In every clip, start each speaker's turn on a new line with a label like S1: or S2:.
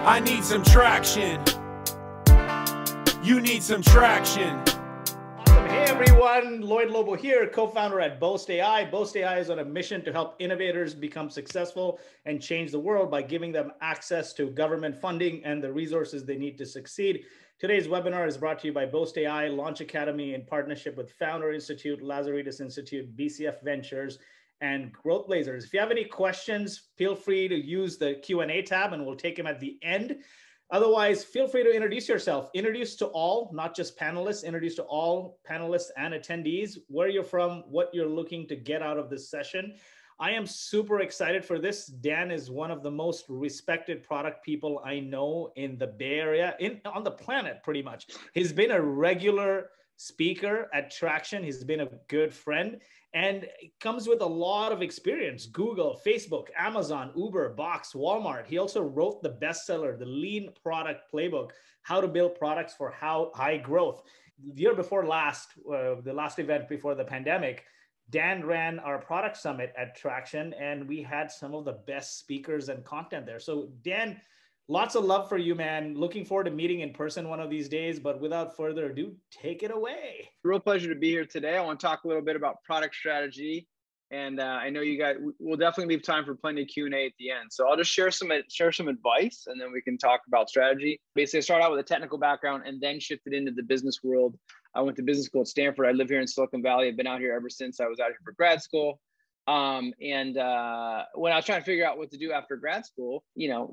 S1: I need some traction. You need some traction.
S2: Awesome. Hey everyone, Lloyd Lobo here, co-founder at Boast AI. Boast AI is on a mission to help innovators become successful and change the world by giving them access to government funding and the resources they need to succeed. Today's webinar is brought to you by Boast AI, Launch Academy in partnership with Founder Institute, Lazaridis Institute, BCF Ventures, and Growth Blazers. If you have any questions, feel free to use the Q&A tab and we'll take them at the end. Otherwise, feel free to introduce yourself. Introduce to all, not just panelists, introduce to all panelists and attendees, where you're from, what you're looking to get out of this session. I am super excited for this. Dan is one of the most respected product people I know in the Bay Area, on the planet, pretty much. He's been a regular speaker at Traction. He's been a good friend and comes with a lot of experience. Google, Facebook, Amazon, Uber, Box, Walmart. He also wrote the bestseller, The Lean Product Playbook, How to Build Products for High Growth. The year before last, the last event before the pandemic, Dan ran our product summit at Traction, and we had some of the best speakers and content there. So Dan, lots of love for you, man. Looking forward to meeting in person one of these days, but without further ado, take it away.
S3: Real pleasure to be here today. I want to talk a little bit about product strategy. And I know you guys will definitely leave time for plenty of Q&A at the end. So I'll just share some advice and then we can talk about strategy. Basically, I start out with a technical background and then shifted into the business world. I went to business school at Stanford. I live here in Silicon Valley. I've been out here ever since I was out here for grad school. When I was trying to figure out what to do after grad school,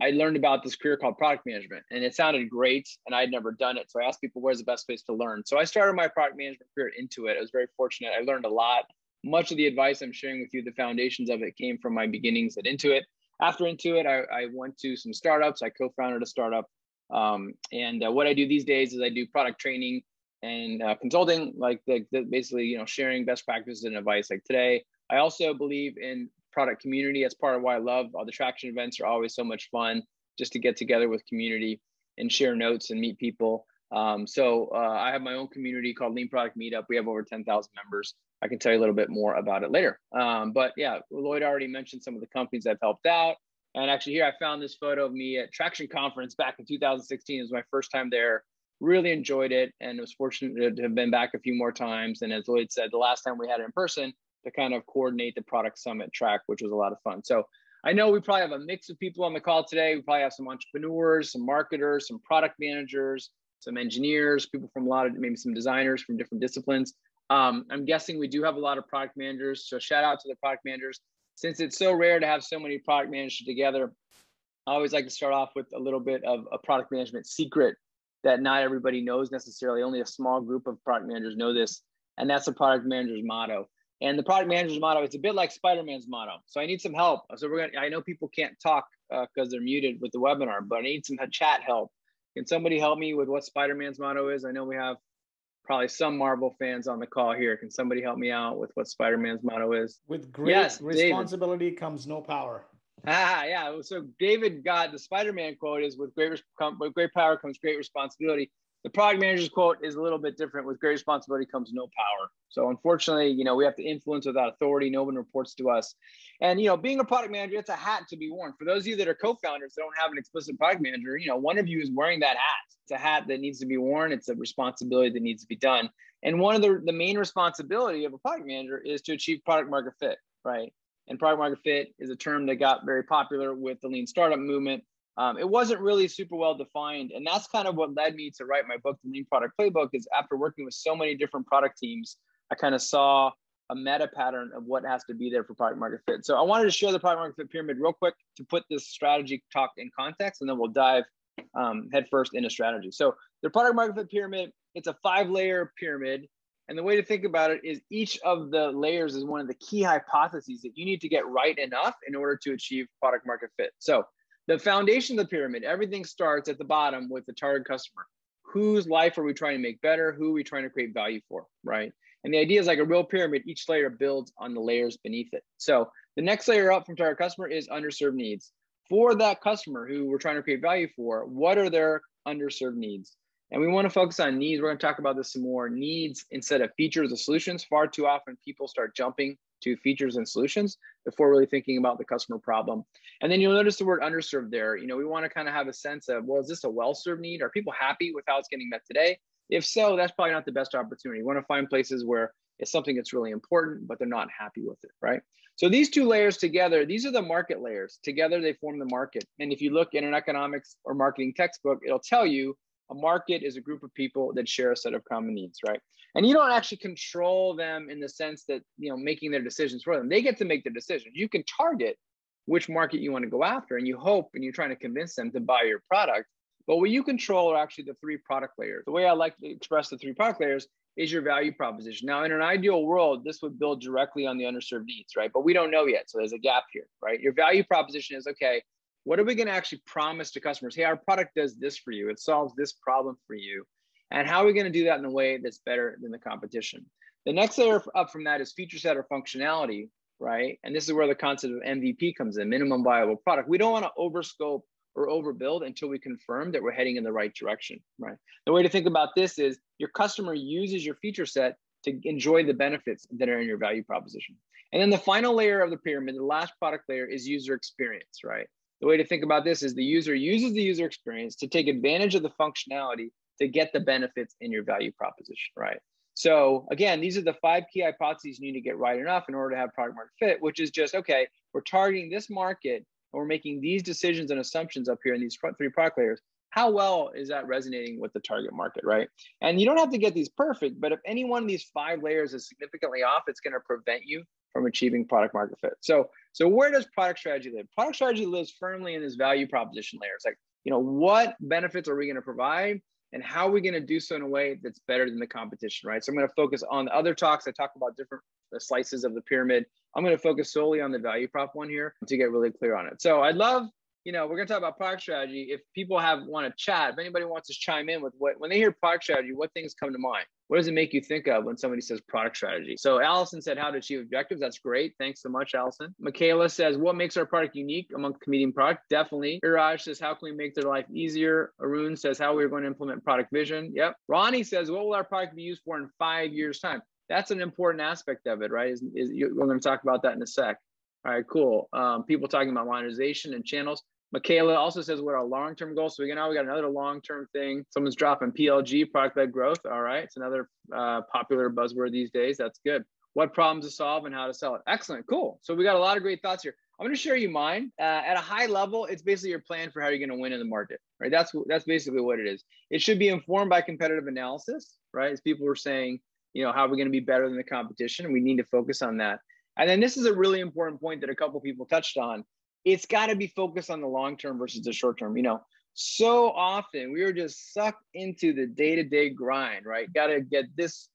S3: I learned about this career called product management, and it sounded great, and I'd never done it. So I asked people, where's the best place to learn? So I started my product management career at Intuit. I was very fortunate. I learned a lot. Much of the advice I'm sharing with you, the foundations of it came from my beginnings at Intuit. After Intuit, I went to some startups. I co-founded a startup. What I do these days is I do product training and consulting, like basically, sharing best practices and advice like today. I also believe in product community. That's part of why I love all the Traction events are always so much fun, just to get together with community and share notes and meet people. I have my own community called Lean Product Meetup. We have over 10,000 members. I can tell you a little bit more about it later. But yeah, Lloyd already mentioned some of the companies I've helped out. And actually here, I found this photo of me at Traction Conference back in 2016. It was my first time there. Really enjoyed it and was fortunate to have been back a few more times. And as Lloyd said, the last time we had it in person, to kind of coordinate the product summit track, which was a lot of fun. So I know we probably have a mix of people on the call today. We probably have some entrepreneurs, some marketers, some product managers, some engineers, people from maybe some designers from different disciplines. I'm guessing we do have a lot of product managers. So shout out to the product managers. Since it's so rare to have so many product managers together, I always like to start off with a little bit of a product management secret that not everybody knows necessarily. Only a small group of product managers know this, and that's the product manager's motto. And the product manager's motto, it's a bit like Spider-Man's motto. So I need some help. So I know people can't talk because they're muted with the webinar, but I need some chat help. Can somebody help me with what Spider-Man's motto is? I know we have probably some Marvel fans on the call here. Can somebody help me out with what Spider-Man's motto is?
S2: With great responsibility comes no power.
S3: Yeah. So David got the Spider-Man quote is with great power comes great responsibility. The product manager's quote is a little bit different. With great responsibility comes no power. So unfortunately, we have to influence without authority. No one reports to us. And, being a product manager, it's a hat to be worn. For those of you that are co-founders that don't have an explicit product manager, one of you is wearing that hat. It's a hat that needs to be worn. It's a responsibility that needs to be done. And one of the main responsibility of a product manager is to achieve product market fit, right? And product market fit is a term that got very popular with the lean startup movement. It wasn't really super well defined. And that's kind of what led me to write my book, The Lean Product Playbook, is after working with so many different product teams, I kind of saw a meta pattern of what has to be there for product market fit. So I wanted to share the product market fit pyramid real quick to put this strategy talk in context, and then we'll dive headfirst into strategy. So the product market fit pyramid, it's a 5-layer pyramid. And the way to think about it is each of the layers is one of the key hypotheses that you need to get right enough in order to achieve product market fit. So the foundation of the pyramid, everything starts at the bottom with the target customer. Whose life are we trying to make better? Who are we trying to create value for, right? And the idea is like a real pyramid, each layer builds on the layers beneath it. So the next layer up from target customer is underserved needs. For that customer who we're trying to create value for, what are their underserved needs? And we want to focus on needs. We're going to talk about this some more. Needs instead of features or solutions. Far too often people start jumping to features and solutions before really thinking about the customer problem. And then you'll notice the word underserved there. We want to kind of have a sense of, well, is this a well-served need? Are people happy with how it's getting met today? If so, that's probably not the best opportunity. You want to find places where it's something that's really important, but they're not happy with it, right? So these two layers together, these are the market layers. Together, they form the market. And if you look in an economics or marketing textbook, it'll tell you a market is a group of people that share a set of common needs, right? And you don't actually control them in the sense that, making their decisions for them. They get to make their decisions. You can target which market you want to go after, and you hope, and you're trying to convince them to buy your product. But what you control are actually the three product layers. The way I like to express the three product layers is your value proposition. Now, in an ideal world, this would build directly on the underserved needs, right? But we don't know yet. So there's a gap here, right? Your value proposition is, okay, what are we going to actually promise to customers? Hey, our product does this for you. It solves this problem for you. And how are we going to do that in a way that's better than the competition? The next layer up from that is feature set or functionality, right? And this is where the concept of MVP comes in, minimum viable product. We don't want to overscope or overbuild until we confirm that we're heading in the right direction, right? The way to think about this is your customer uses your feature set to enjoy the benefits that are in your value proposition. And then the final layer of the pyramid, the last product layer, is user experience, right? The way to think about this is the user uses the user experience to take advantage of the functionality to get the benefits in your value proposition, right? So again, these are the 5 key hypotheses you need to get right enough in order to have product market fit, which is just, okay, we're targeting this market and we're making these decisions and assumptions up here in these 3 product layers. How well is that resonating with the target market, right? And you don't have to get these perfect, but if any one of these 5 layers is significantly off, it's going to prevent you from achieving product market fit. So where does product strategy live? Product strategy lives firmly in this value proposition layer. It's like, what benefits are we going to provide? And how are we going to do so in a way that's better than the competition, right? So I'm going to focus on the other talks. I talk about different slices of the pyramid. I'm going to focus solely on the value prop one here to get really clear on it. So I'd love, we're going to talk about product strategy. If people want to chat, if anybody wants to chime in with when they hear product strategy, what things come to mind? What does it make you think of when somebody says product strategy? So Allison said how to achieve objectives. That's great. Thanks so much, Allison. Michaela says, what makes our product unique among competing product? Definitely. Iraj says, how can we make their life easier? Arun says, how we're going to implement product vision. Yep. Ronnie says, what will our product be used for in 5 years' time? That's an important aspect of it, right? We're going to talk about that in a sec. All right, cool. People talking about monetization and channels. Michaela also says what our long-term goals. So we got another long-term thing. Someone's dropping PLG, product-led growth. All right, it's another popular buzzword these days. That's good. What problems to solve and how to sell it. Excellent, cool. So we got a lot of great thoughts here. I'm going to share you mine. At a high level, it's basically your plan for how you're going to win in the market, right? That's basically what it is. It should be informed by competitive analysis, right? As people were saying, how are we going to be better than the competition? And we need to focus on that. And then this is a really important point that a couple of people touched on. It's got to be focused on the long term versus the short term. So often we are just sucked into the day-to-day grind, right? Got to get this,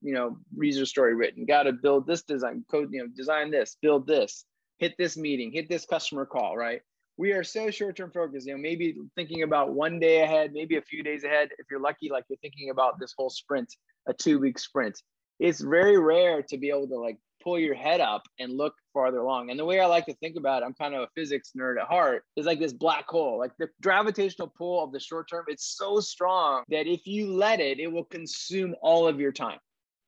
S3: user story written, got to build this design code, design this, build this, hit this meeting, hit this customer call, right? We are so short-term focused, maybe thinking about one day ahead, maybe a few days ahead. If you're lucky, like you're thinking about this whole sprint, a 2-week sprint. It's very rare to be able to pull your head up and look farther along. And the way I like to think about it, I'm kind of a physics nerd at heart, is like this black hole, like the gravitational pull of the short term. It's so strong that if you let it, it will consume all of your time,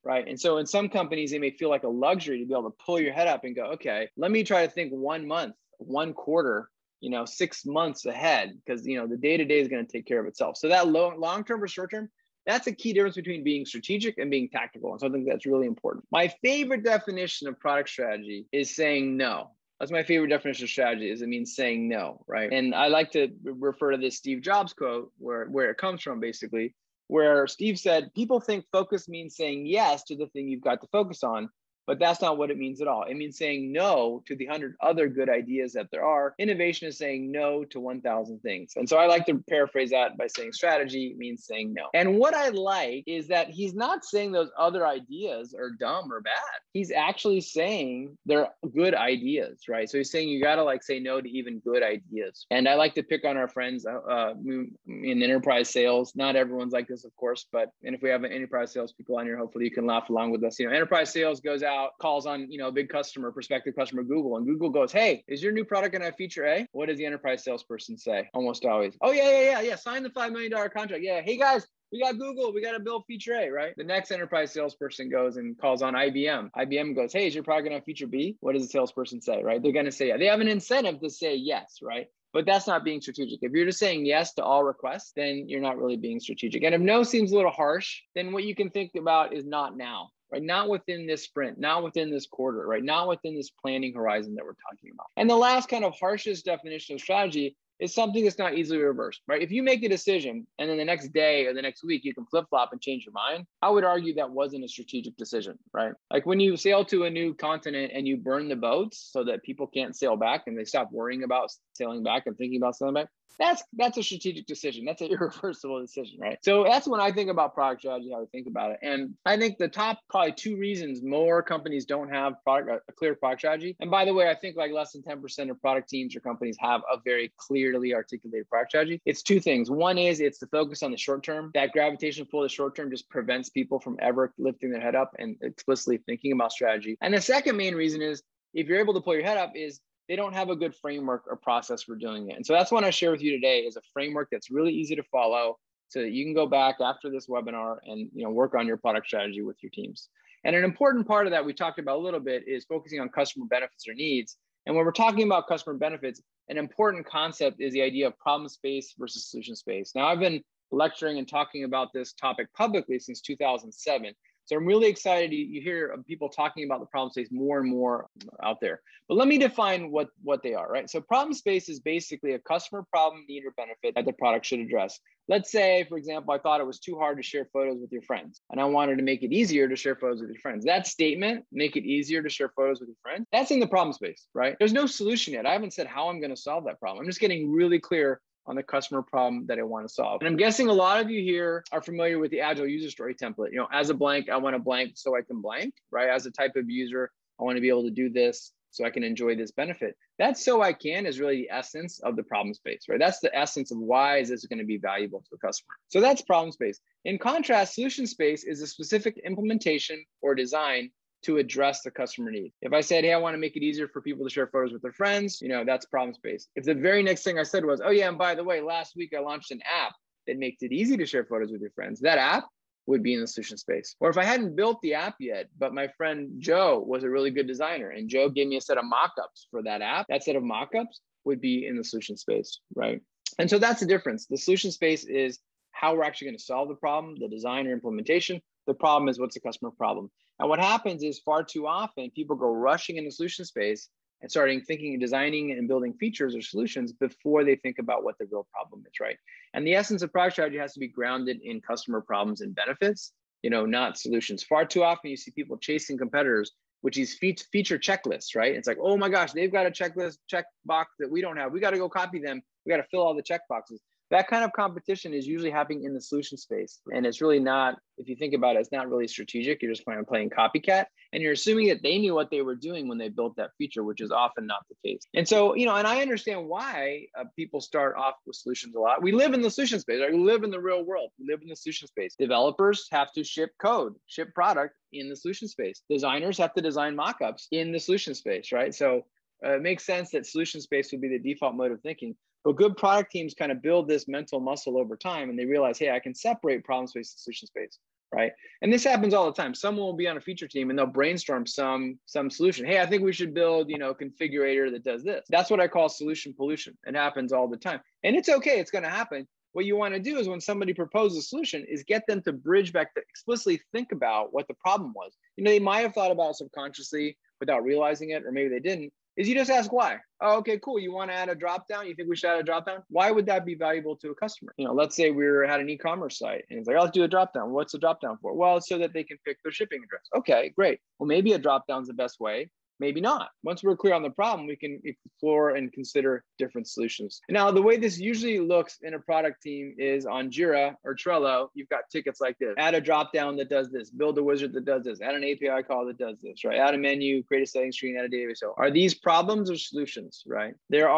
S3: right? And so in some companies, it may feel like a luxury to be able to pull your head up and go, okay, let me try to think 1 month, 1 quarter, 6 months ahead, because, the day-to-day is going to take care of itself. So that long-term or short-term, that's a key difference between being strategic and being tactical. And so I think that's really important. My favorite definition of product strategy is saying no. That's my favorite definition of strategy, is it means saying no, right? And I like to refer to this Steve Jobs quote where it comes from, basically, where Steve said, people think focus means saying yes to the thing you've got to focus on. But that's not what it means at all. It means saying no to the 100 other good ideas that there are. Innovation is saying no to 1,000 things. And so I like to paraphrase that by saying strategy means saying no. And what I like is that he's not saying those other ideas are dumb or bad. He's actually saying they're good ideas, right? So he's saying you got to say no to even good ideas. And I like to pick on our friends in enterprise sales. Not everyone's like this, of course, but if we have an enterprise sales people on here, hopefully you can laugh along with us. Enterprise sales goes out, calls on, a big customer, prospective customer, Google, and Google goes, hey, is your new product going to have feature A? What does the enterprise salesperson say? Almost always, oh, yeah. Sign the $5 million contract. Yeah. Hey guys, we got Google, we got to build feature A, right? The next enterprise salesperson goes and calls on IBM. IBM goes, hey, is your product going to have feature B? What does the salesperson say, right? They're going to say, yeah. They have an incentive to say yes, right? But that's not being strategic. If you're just saying yes to all requests, then you're not really being strategic. And if no seems a little harsh, then what you can think about is not now, right? Not within this sprint, not within this quarter, right? Not within this planning horizon that we're talking about. And the last kind of harshest definition of strategy is something that's not easily reversed, right? If you make a decision and then the next day or the next week, you can flip-flop and change your mind, I would argue that wasn't a strategic decision, right? Like when you sail to a new continent and you burn the boats so that people can't sail back and they stop worrying about sailing back and thinking about sailing back, that's a strategic decision. That's an irreversible decision, right? So that's when I think about product strategy, how I think about it. And I think the top probably 2 reasons more companies don't have a clear product strategy. And by the way, I think like less than 10% of product teams or companies have a very clearly articulated product strategy. It's 2 things. One is it's the focus on the short term. That gravitational pull of the short term just prevents people from ever lifting their head up and explicitly thinking about strategy. And the second main reason is if you're able to pull your head up is they don't have a good framework or process for doing it. And so that's what I share with you today is a framework that's really easy to follow so that you can go back after this webinar and work on your product strategy with your teams. And an important part of that we talked about a little bit is focusing on customer benefits or needs. And when we're talking about customer benefits, an important concept is the idea of problem space versus solution space. Now, I've been lecturing and talking about this topic publicly since 2007. So I'm really excited you hear people talking about the problem space more and more out there. But let me define what they are, right? So problem space is basically a customer problem, need, or benefit that the product should address. Let's say, for example, I thought it was too hard to share photos with your friends, and I wanted to make it easier to share photos with your friends. That statement, make it easier to share photos with your friends, that's in the problem space, right? There's no solution yet. I haven't said how I'm going to solve that problem. I'm just getting really clear on the customer problem that I want to solve. And I'm guessing a lot of you here are familiar with the Agile user story template. As a blank, I want a blank so I can blank, right? As a type of user, I want to be able to do this so I can enjoy this benefit. That so I can is really the essence of the problem space, right? That's the essence of why is this going to be valuable to the customer. So that's problem space. In contrast, solution space is a specific implementation or design to address the customer need. If I said, hey, I want to make it easier for people to share photos with their friends, that's problem space. If the very next thing I said was, oh yeah, and by the way, last week I launched an app that makes it easy to share photos with your friends, that app would be in the solution space. Or if I hadn't built the app yet, but my friend Joe was a really good designer and Joe gave me a set of mockups for that app, that set of mockups would be in the solution space, right? And so that's the difference. The solution space is how we're actually going to solve the problem, the design or implementation. The problem is what's the customer problem. And what happens is far too often people go rushing into solution space and starting thinking and designing and building features or solutions before they think about what the real problem is, right? And the essence of product strategy has to be grounded in customer problems and benefits, not solutions. Far too often you see people chasing competitors, which is feature checklists, right? It's like, oh my gosh, they've got a checklist check box that we don't have. We got to go copy them. We got to fill all the check boxes. That kind of competition is usually happening in the solution space. And it's really not, if you think about it, it's not really strategic. You're just playing copycat. And you're assuming that they knew what they were doing when they built that feature, which is often not the case. And so, and I understand why people start off with solutions a lot. We live in the solution space, right? We live in the real world. We live in the solution space. Developers have to ship code, ship product in the solution space. Designers have to design mockups in the solution space, right? So it makes sense that solution space would be the default mode of thinking. But good product teams kind of build this mental muscle over time and they realize, hey, I can separate problem space and solution space, right? And this happens all the time. Someone will be on a feature team and they'll brainstorm some solution. Hey, I think we should build, a configurator that does this. That's what I call solution pollution. It happens all the time. And it's okay, it's going to happen. What you want to do is when somebody proposes a solution is get them to bridge back to explicitly think about what the problem was. They might have thought about it subconsciously without realizing it, or maybe they didn't. Is you just ask why. Oh, okay, cool. You want to add a dropdown? You think we should add a dropdown? Why would that be valuable to a customer? Let's say we had an e-commerce site and it's like, oh, let's do a dropdown. What's the dropdown for? Well, it's so that they can pick their shipping address. Okay, great. Well, maybe a dropdown is the best way. Maybe not. Once we're clear on the problem, we can explore and consider different solutions. Now, the way this usually looks in a product team is on Jira or Trello, you've got tickets like this. Add a dropdown that does this. Build a wizard that does this. Add an API call that does this, right? Add a menu, create a setting screen, add a database. So are these problems or solutions, right? They're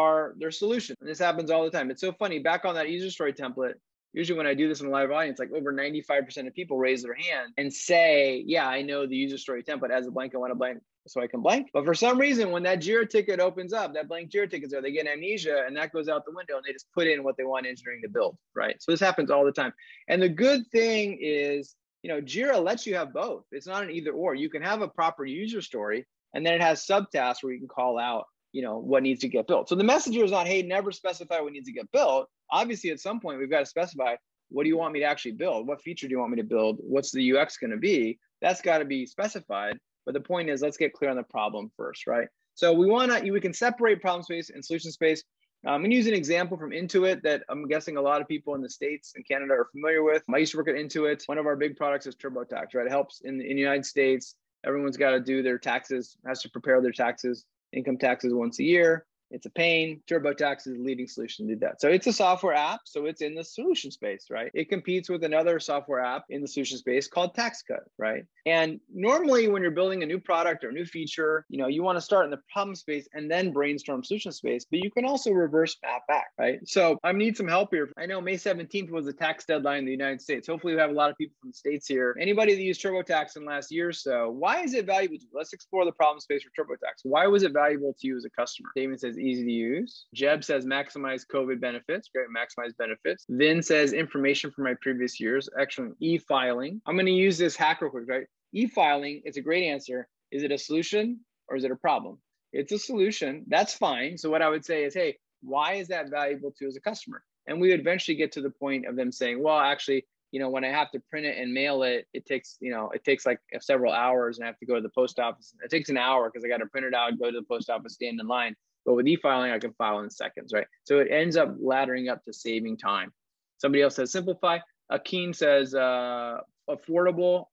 S3: solutions. And this happens all the time. It's so funny. Back on that user story template, usually when I do this in a live audience, like over 95% of people raise their hand and say, yeah, I know the user story template as a blank, I want a blank so I can blank. But for some reason, when that Jira ticket opens up, that blank Jira ticket's there, they get amnesia and that goes out the window and they just put in what they want engineering to build, right? So this happens all the time. And the good thing is, Jira lets you have both. It's not an either or. You can have a proper user story and then it has subtasks where you can call out, what needs to get built. So the message here is not, hey, never specify what needs to get built. Obviously, at some point, we've got to specify, what do you want me to actually build? What feature do you want me to build? What's the UX going to be? That's got to be specified. But the point is, let's get clear on the problem first, right? So we can separate problem space and solution space. I'm going to use an example from Intuit that I'm guessing a lot of people in the States and Canada are familiar with. I used to work at Intuit. One of our big products is TurboTax, right? It helps in the United States. Everyone's got to do their taxes, has to prepare their taxes, income taxes once a year. It's a pain. TurboTax is the leading solution to do that. So it's a software app. So it's in the solution space, right? It competes with another software app in the solution space called TaxCut, right? And normally when you're building a new product or a new feature, you want to start in the problem space and then brainstorm solution space, but you can also reverse map back, right? So I need some help here. I know May 17th was the tax deadline in the United States. Hopefully we have a lot of people from the States here. Anybody that used TurboTax in the last year or so, why is it valuable to you? Let's explore the problem space for TurboTax. Why was it valuable to you as a customer? Damon says easy to use. Jeb says maximize COVID benefits. Great, maximize benefits. Vin says information from my previous years. Excellent. E-filing. I'm going to use this hack real quick, right? E-filing, it's a great answer. Is it a solution or is it a problem? It's a solution. That's fine. So what I would say is, hey, why is that valuable to you as a customer? And we would eventually get to the point of them saying, well, actually, when I have to print it and mail it, it takes like several hours and I have to go to the post office. It takes an hour because I got to print it out, go to the post office, stand in line. But with e-filing, I can file in seconds, right? So it ends up laddering up to saving time. Somebody else says simplify. Akeen says affordable.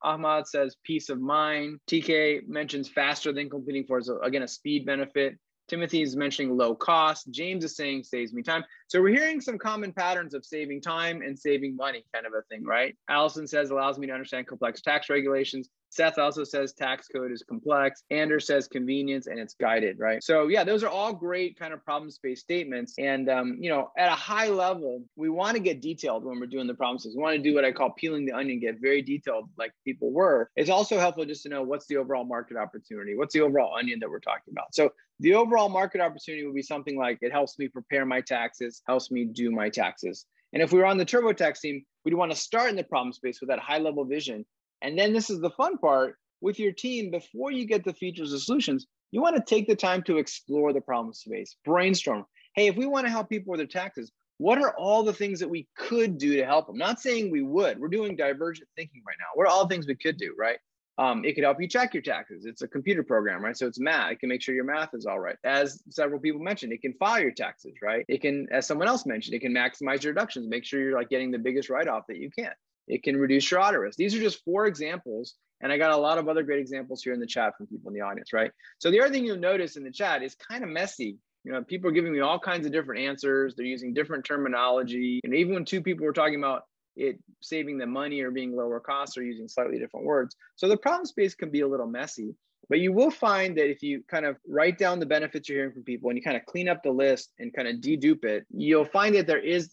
S3: Ahmad says peace of mind. TK mentions faster than completing for, so again, a speed benefit. Timothy is mentioning low cost. James is saying saves me time. So we're hearing some common patterns of saving time and saving money kind of a thing, right? Allison says allows me to understand complex tax regulations. Seth also says tax code is complex. Anders says convenience and it's guided, right? So yeah, those are all great kind of problem space statements. And at a high level, we want to get detailed when we're doing the problem space. We want to do what I call peeling the onion, get very detailed like people were. It's also helpful just to know what's the overall market opportunity, what's the overall onion that we're talking about. So the overall market opportunity would be something like it helps me prepare my taxes, helps me do my taxes. And if we were on the TurboTax team, we'd want to start in the problem space with that high level vision. And then this is the fun part with your team. Before you get the features or solutions, you want to take the time to explore the problem space, brainstorm. Hey, if we want to help people with their taxes, what are all the things that we could do to help them? Not saying we would. We're doing divergent thinking right now. What are all the things we could do, right? It could help you check your taxes. It's a computer program, right? So it's math. It can make sure your math is all right. As several people mentioned, it can file your taxes, right? It can, as someone else mentioned, it can maximize your deductions, make sure you're like getting the biggest write-off that you can. It can reduce your audit risk. These are just 4 examples. And I got a lot of other great examples here in the chat from people in the audience, right? So the other thing you'll notice in the chat is kind of messy. People are giving me all kinds of different answers. They're using different terminology. And even when 2 people were talking about it saving them money or being lower costs or using slightly different words. So the problem space can be a little messy, but you will find that if you kind of write down the benefits you're hearing from people and you kind of clean up the list and kind of dedupe it, you'll find that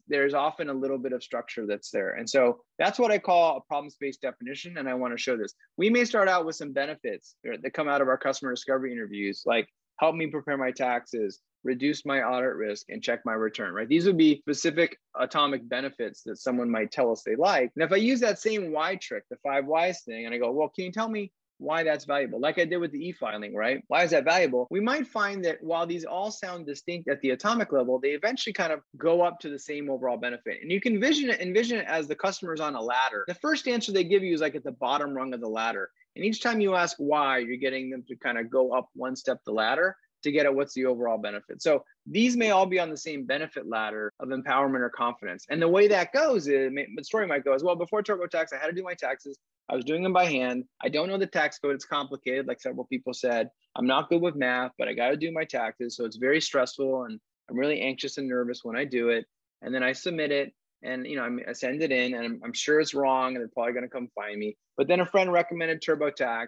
S3: there's often a little bit of structure that's there. And so that's what I call a problem space definition. And I want to show this. We may start out with some benefits that come out of our customer discovery interviews, like help me prepare my taxes, reduce my audit risk, and check my return, right? These would be specific atomic benefits that someone might tell us they like. And if I use that same why trick, the 5 whys thing, and I go, well, can you tell me why that's valuable? Like I did with the e-filing, right? Why is that valuable? We might find that while these all sound distinct at the atomic level, they eventually kind of go up to the same overall benefit. And you can envision it as the customer's on a ladder. The first answer they give you is like at the bottom rung of the ladder. And each time you ask why, you're getting them to kind of go up one step the ladder to get at what's the overall benefit. So these may all be on the same benefit ladder of empowerment or confidence. And the way that goes is, the story might go as well, before TurboTax, I had to do my taxes. I was doing them by hand. I don't know the tax code. It's complicated, like several people said. I'm not good with math, but I got to do my taxes. So it's very stressful and I'm really anxious and nervous when I do it. And then I submit it and I send it in and I'm sure it's wrong and they're probably going to come find me. But then a friend recommended TurboTax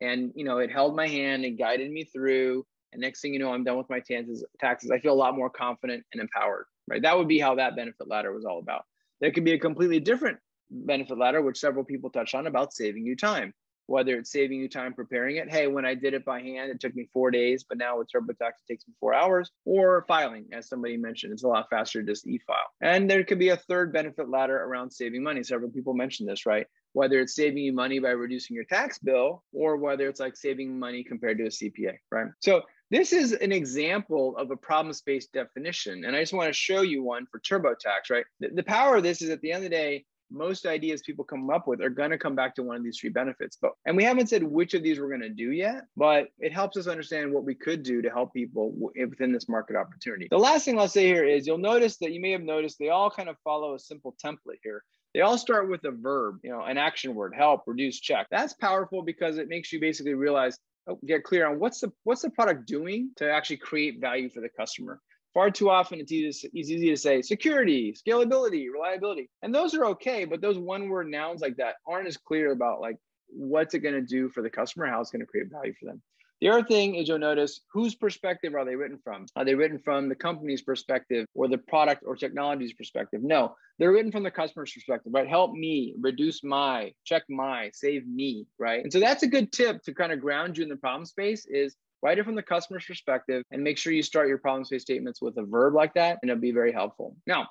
S3: and it held my hand and guided me through. And next thing you know, I'm done with my taxes. I feel a lot more confident and empowered, right? That would be how that benefit ladder was all about. There could be a completely different benefit ladder, which several people touched on, about saving you time. whether it's saving you time preparing it. Hey, when I did it by hand, it took me 4 days, but now with TurboTax, it takes me 4 hours. Or filing, as somebody mentioned, it's a lot faster to just e-file. And there could be a third benefit ladder around saving money. Several people mentioned this, right? Whether it's saving you money by reducing your tax bill, or whether it's like saving money compared to a CPA, right? So this is an example of a problem-based definition. And I just want to show you one for TurboTax, right? The power of this is at the end of the day, most ideas people come up with are going to come back to one of these three benefits. And we haven't said which of these we're going to do yet, but it helps us understand what we could do to help people within this market opportunity. The last thing I'll say here is you'll notice that you may have noticed they all kind of follow a simple template here. They all start with a verb, an action word: help, reduce, check. That's powerful because it makes you basically realize, get clear on what's the product doing to actually create value for the customer. Far too often, it's easy to say security, scalability, reliability. And those are okay, but those one-word nouns like that aren't as clear about like what's it going to do for the customer, how it's going to create value for them. The other thing is you'll notice whose perspective are they written from? Are they written from the company's perspective or the product or technology's perspective? No, they're written from the customer's perspective, right? Help me, reduce my, check my, save me, right? And so that's a good tip to kind of ground you in the problem space is write it from the customer's perspective and make sure you start your problem space statements with a verb like that, and it'll be very helpful. Now,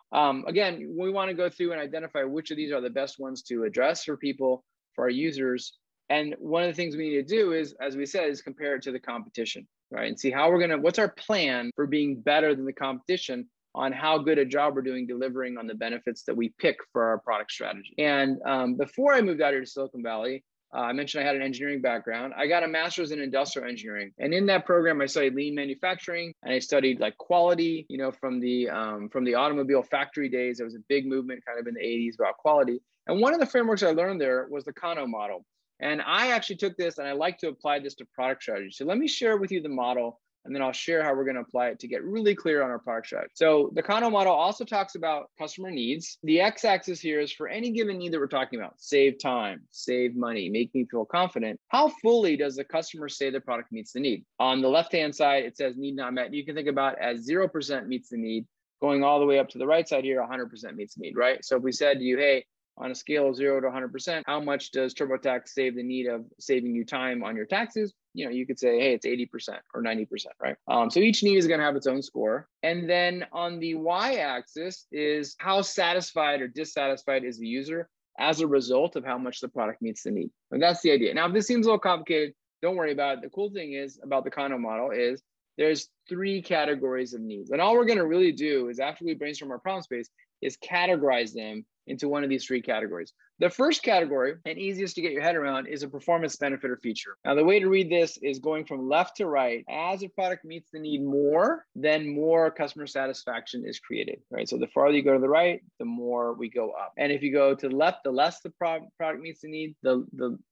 S3: again, we want to go through and identify which of these are the best ones to address for people, for our users. And one of the things we need to do is, as we said, is compare it to the competition, right? And see how what's our plan for being better than the competition on how good a job we're doing delivering on the benefits that we pick for our product strategy. And before I moved out here to Silicon Valley, I mentioned I had an engineering background. I got a master's in industrial engineering. And in that program, I studied lean manufacturing and I studied like quality, from the automobile factory days. There was a big movement kind of in the 80s about quality. And one of the frameworks I learned there was the Kano model. And I actually took this and I like to apply this to product strategy. So let me share with you the model, and then I'll share how we're going to apply it to get really clear on our product strategy. So the Kano model also talks about customer needs. The x-axis here is for any given need that we're talking about: save time, save money, make me feel confident. How fully does the customer say the product meets the need? On the left-hand side, it says need not met. You can think about as 0% meets the need, going all the way up to the right side here, 100% meets the need, right? So if we said to you, hey, on a scale of 0 to 100%, how much does TurboTax save the need of saving you time on your taxes? You could say, hey, it's 80% or 90%, right? So each need is going to have its own score. And then on the y-axis is how satisfied or dissatisfied is the user as a result of how much the product meets the need. And that's the idea. Now, if this seems a little complicated, don't worry about it. The cool thing is about the Kano model is there's 3 categories of needs. And all we're going to really do is after we brainstorm our problem space is categorize them into one of these 3 categories. The first category, and easiest to get your head around, is a performance benefit or feature. Now, the way to read this is going from left to right. As a product meets the need more, then more customer satisfaction is created, right? So the farther you go to the right, the more we go up. And if you go to the left, the less the product meets the need, the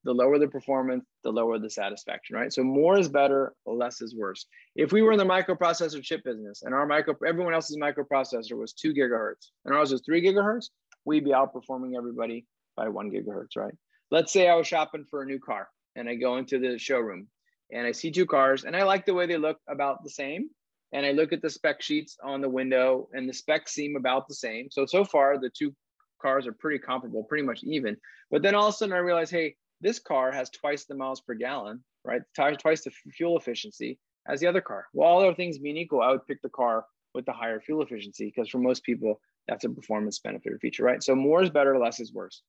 S3: lower the performance, the lower the satisfaction, right? So more is better, less is worse. If we were in the microprocessor chip business and everyone else's microprocessor was 2 gigahertz and ours was 3 gigahertz, we'd be outperforming everybody by 1 gigahertz, right? Let's say I was shopping for a new car and I go into the showroom and I see 2 cars and I like the way they look about the same. And I look at the spec sheets on the window and the specs seem about the same. So far, the 2 cars are pretty comparable, pretty much even. But then all of a sudden I realize, hey, this car has twice the miles per gallon, right? Twice the fuel efficiency as the other car. Well, all other things being equal, I would pick the car with the higher fuel efficiency because for most people, that's a performance benefit or feature, right? So more is better, less is worse.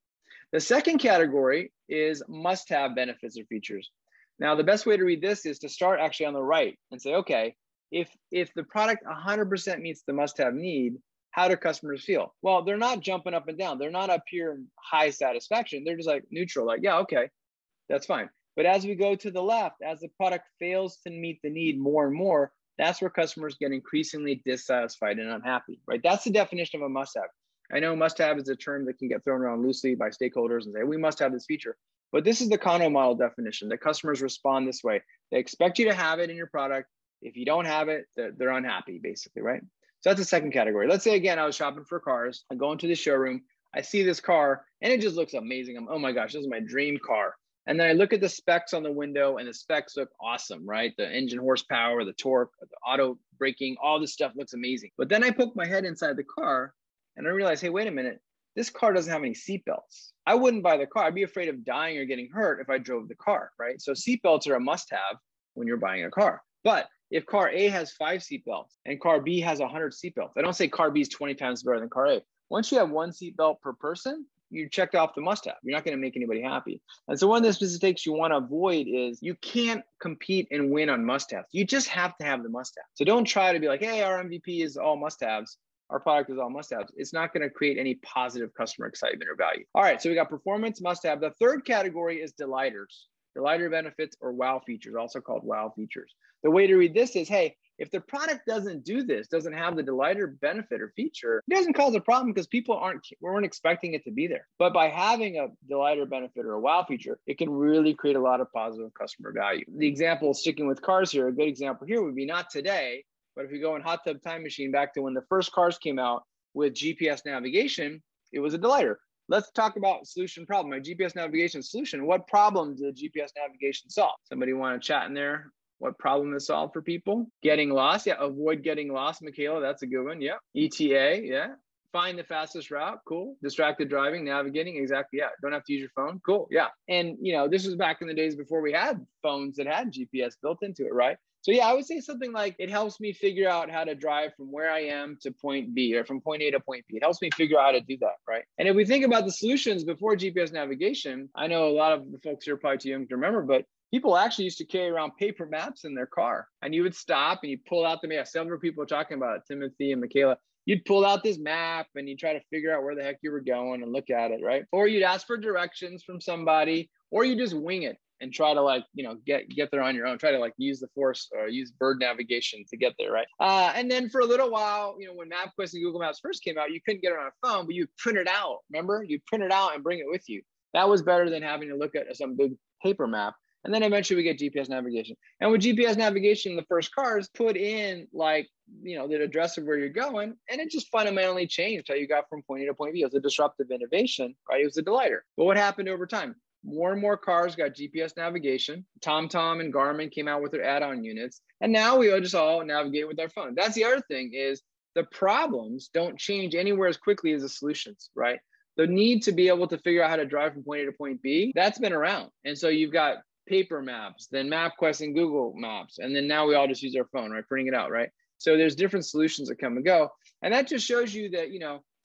S3: The second category is must-have benefits or features. Now, the best way to read this is to start actually on the right and say, okay, if the product 100% meets the must-have need, how do customers feel? Well, they're not jumping up and down. They're not up here in high satisfaction. They're just like neutral, like, yeah, okay, that's fine. But as we go to the left, as the product fails to meet the need more and more, that's where customers get increasingly dissatisfied and unhappy, right? That's the definition of a must-have. I know must-have is a term that can get thrown around loosely by stakeholders and say, we must have this feature. But this is the Kano model definition, that customers respond this way. They expect you to have it in your product. If you don't have it, they're unhappy, basically, right? So that's the second category. Let's say, again, I was shopping for cars. I go into the showroom. I see this car, and it just looks amazing. Oh my gosh, this is my dream car. And then I look at the specs on the window and the specs look awesome, right? The engine horsepower, the torque, the auto braking, all this stuff looks amazing. But then I poke my head inside the car and I realize, hey, wait a minute. this car doesn't have any seatbelts. I wouldn't buy the car. I'd be afraid of dying or getting hurt if I drove the car, right? So seatbelts are a must-have when you're buying a car. But if car A has 5 seatbelts and car B has 100 seatbelts, I don't say car B is 20 times better than car A. Once you have 1 seatbelt per person, you checked off the must-have. You're not going to make anybody happy. And so one of the mistakes you want to avoid is you can't compete and win on must-haves. You just have to have the must-have. So don't try to be like, hey, our MVP is all must-haves. Our product is all must-haves. It's not going to create any positive customer excitement or value. All right, so we got performance, must-have. The third category is delighters. Delighter benefits or wow features, also called wow features. The way to read this is, hey, if the product doesn't do this, doesn't have the delighter benefit or feature, it doesn't cause a problem because people weren't expecting it to be there. But by having a delighter benefit or a wow feature, it can really create a lot of positive customer value. The example, sticking with cars here, a good example here would be not today, but if you go in hot tub time machine back to when the first cars came out with GPS navigation, it was a delighter. Let's talk about solution problem. My GPS navigation solution. What problem did GPS navigation solve? Somebody want to chat in there? What problem is solved for people? Getting lost. Yeah. Avoid getting lost, Michaela. That's a good one. Yeah. ETA. Yeah. Find the fastest route. Cool. Distracted driving, navigating. Exactly. Yeah. Don't have to use your phone. Cool. Yeah. And this was back in the days before we had phones that had GPS built into it, right? So yeah, I would say something like, it helps me figure out how to drive from where I am to point B, or from point A to point B. It helps me figure out how to do that, right? And if we think about the solutions before GPS navigation, I know a lot of the folks here are probably too young to remember, but people actually used to carry around paper maps in their car, and you would stop and you pull out the map. Several people are talking about it, Timothy and Michaela. You'd pull out this map and you try to figure out where the heck you were going and look at it, right? Or you'd ask for directions from somebody, or you just wing it and try to get there on your own. Try to use the force or use bird navigation to get there, right? And then for a little while, when MapQuest and Google Maps first came out, you couldn't get it on a phone, but you print it out. Remember, you print it out and bring it with you. That was better than having to look at some big paper map. And then eventually we get GPS navigation. And with GPS navigation, the first cars put in the address of where you're going, and it just fundamentally changed how you got from point A to point B. It was a disruptive innovation, right? It was a delighter. But what happened over time? More and more cars got GPS navigation. TomTom and Garmin came out with their add-on units. And now we just all navigate with our phone. That's the other thing, is the problems don't change anywhere as quickly as the solutions, right? The need to be able to figure out how to drive from point A to point B, that's been around. And so you've got paper maps, then MapQuest and Google Maps. And then now we all just use our phone, right? Printing it out, right? So there's different solutions that come and go. And that just shows you that,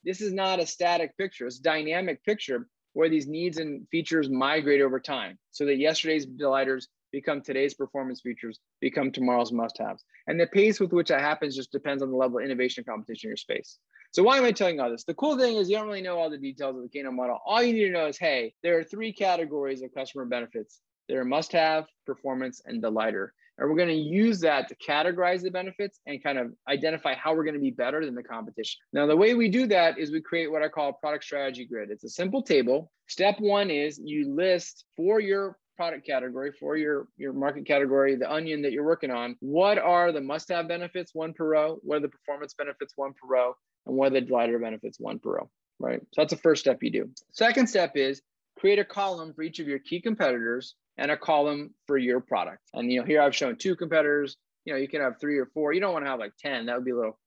S3: this is not a static picture. It's a dynamic picture where these needs and features migrate over time, so that yesterday's delighters become today's performance features, become tomorrow's must-haves. And the pace with which that happens just depends on the level of innovation and competition in your space. So why am I telling you all this? The cool thing is you don't really know all the details of the Kano model. All you need to know is, hey, there are 3 categories of customer benefits. There are must-have, performance, and delighter. And we're going to use that to categorize the benefits and kind of identify how we're going to be better than the competition. Now, the way we do that is we create what I call a product strategy grid. It's a simple table. Step 1 is you list for your product category, for your market category, the onion that you're working on, what are the must-have benefits, 1 per row, what are the performance benefits, 1 per row, and what are the delighter benefits, 1 per row, right? So that's the first step you do. Second step is create a column for each of your key competitors and a column for your product. And here I've shown 2 competitors. You can have 3 or 4. You don't want to have 10. That would be a little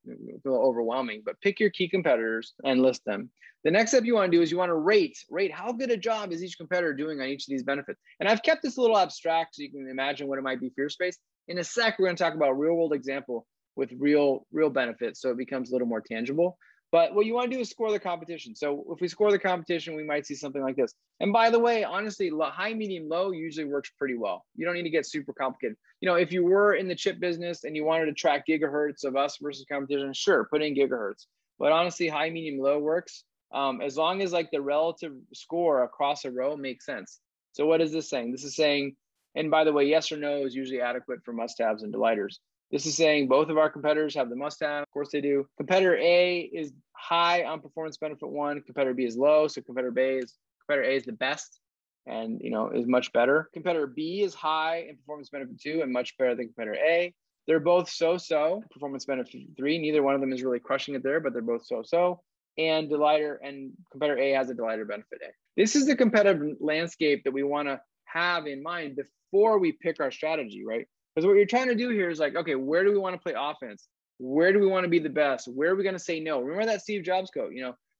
S3: overwhelming, but pick your key competitors and list them. The next step you want to do is you want to rate how good a job is each competitor doing on each of these benefits. And I've kept this a little abstract so you can imagine what it might be for your space. In a sec, we're going to talk about a real world example with real benefits, so it becomes a little more tangible. But what you want to do is score the competition. So if we score the competition, we might see something like this. And by the way, honestly, high, medium, low usually works pretty well. You don't need to get super complicated. If you were in the chip business and you wanted to track gigahertz of us versus competition, sure, put in gigahertz. But honestly, high, medium, low works as long as the relative score across a row makes sense. So what is this saying? This is saying, and by the way, yes or no is usually adequate for must-haves and delighters. This is saying both of our competitors have the must-have. Of course they do. Competitor A is high on performance benefit 1. Competitor B is low. So competitor A is the best and is much better. Competitor B is high in performance benefit 2 and much better than competitor A. They're both so-so. Performance benefit 3. Neither one of them is really crushing it there, but they're both so-so. And competitor A has a delighter benefit A. This is the competitive landscape that we want to have in mind before we pick our strategy, right? Because what you're trying to do here is okay, where do we want to play offense? Where do we want to be the best? Where are we going to say no? Remember that Steve Jobs quote,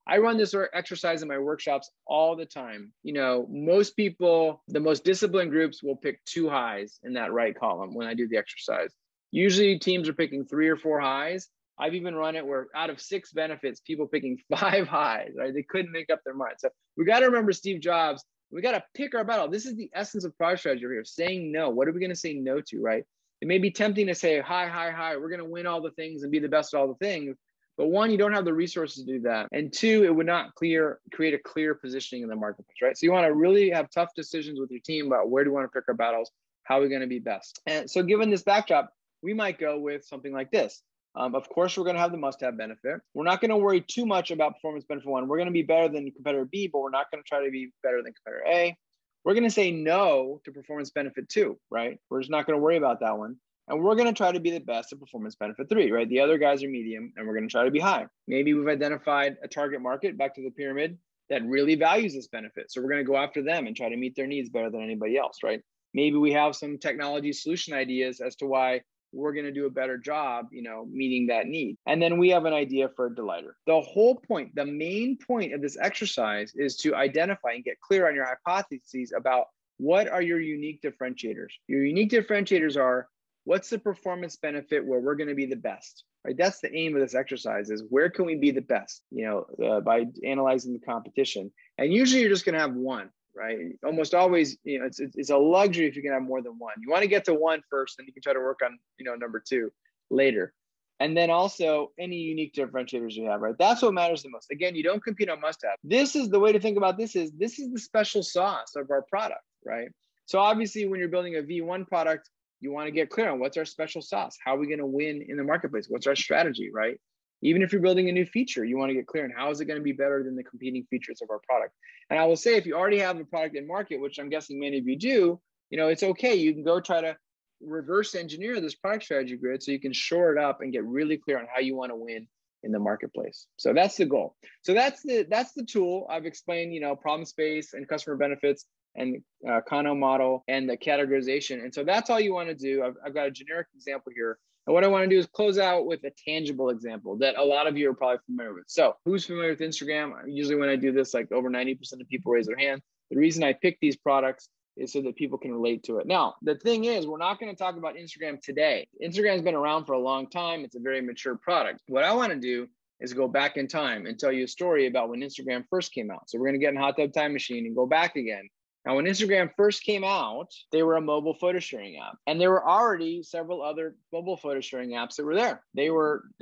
S3: I run this exercise in my workshops all the time. You know, most people, the most disciplined groups will pick 2 highs in that right column when I do the exercise. Usually teams are picking 3 or 4 highs. I've even run it where out of 6 benefits, people picking 5 highs, right? They couldn't make up their mind. So we got to remember Steve Jobs. We got to pick our battle. This is the essence of product strategy here, saying no. What are we going to say no to, right? It may be tempting to say, hi, we're going to win all the things and be the best at all the things. But 1, you don't have the resources to do that. And 2, it would not create a clear positioning in the marketplace, right? So you want to really have tough decisions with your team about where do we want to pick our battles, how are we going to be best. And so given this backdrop, we might go with something like this. Of course, we're going to have the must-have benefit. We're not going to worry too much about performance benefit 1. We're going to be better than competitor B, but we're not going to try to be better than competitor A. We're going to say no to performance benefit 2, right? We're just not going to worry about that one. And we're going to try to be the best at performance benefit 3, right? The other guys are medium, and we're going to try to be high. Maybe we've identified a target market, back to the pyramid, that really values this benefit. So we're going to go after them and try to meet their needs better than anybody else, right? Maybe we have some technology solution ideas as to why we're going to do a better job, you know, meeting that need. And then we have an idea for a delighter. The whole point, the main point of this exercise is to identify and get clear on your hypotheses about what are your unique differentiators. Your unique differentiators are, what's the performance benefit where we're going to be the best, right? That's the aim of this exercise, is where can we be the best, you know, by analyzing the competition. And usually you're just going to have one, right? Almost always, you know, it's a luxury if you can have more than one. You want to get to 1 first, then you can try to work on, you know, number 2 later. And then also any unique differentiators you have, right? That's what matters the most. Again, you don't compete on must-have. This is the way to think about this is the special sauce of our product, right? So obviously when you're building a V1 product, you want to get clear on what's our special sauce. How are we going to win in the marketplace? What's our strategy, right? Even if you're building a new feature, you want to get clear on how is it going to be better than the competing features of our product. And I will say, if you already have the product in market, which I'm guessing many of you do, you know, it's okay. You can go try to reverse engineer this product strategy grid so you can shore it up and get really clear on how you want to win in the marketplace. So that's the goal. So that's the tool. I've explained, you know, problem space and customer benefits and Kano model and the categorization. And so that's all you want to do. I've got a generic example here. And what I want to do is close out with a tangible example that a lot of you are probably familiar with. So who's familiar with Instagram? Usually when I do this, like over 90% of people raise their hand. The reason I pick these products is so that people can relate to it. Now, the thing is, we're not going to talk about Instagram today. Instagram's been around for a long time. It's a very mature product. What I want to do is go back in time and tell you a story about when Instagram first came out. So we're going to get in a hot tub time machine and go back again. Now, when Instagram first came out, they were a mobile photo sharing app. And there were already several other mobile photo sharing apps that were there. It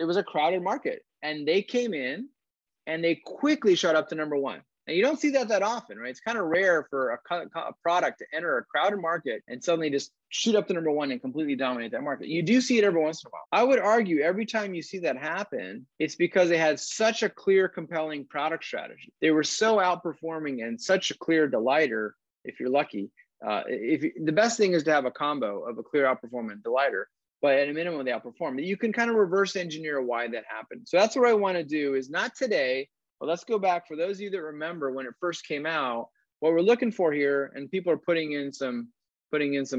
S3: was a crowded market. And they came in and they quickly shot up to number 1. And you don't see that often, right? It's kind of rare for a product to enter a crowded market and suddenly just shoot up to number 1 and completely dominate that market. You do see it every once in a while. I would argue every time you see that happen, it's because they had such a clear, compelling product strategy. They were so outperforming and such a clear delighter, if you're lucky. The best thing is to have a combo of a clear outperformance delighter, but at a minimum, they outperform. You can kind of reverse engineer why that happened. So that's what I want to do is not today. Well, let's go back for those of you that remember when it first came out, what we're looking for here, and people are putting in some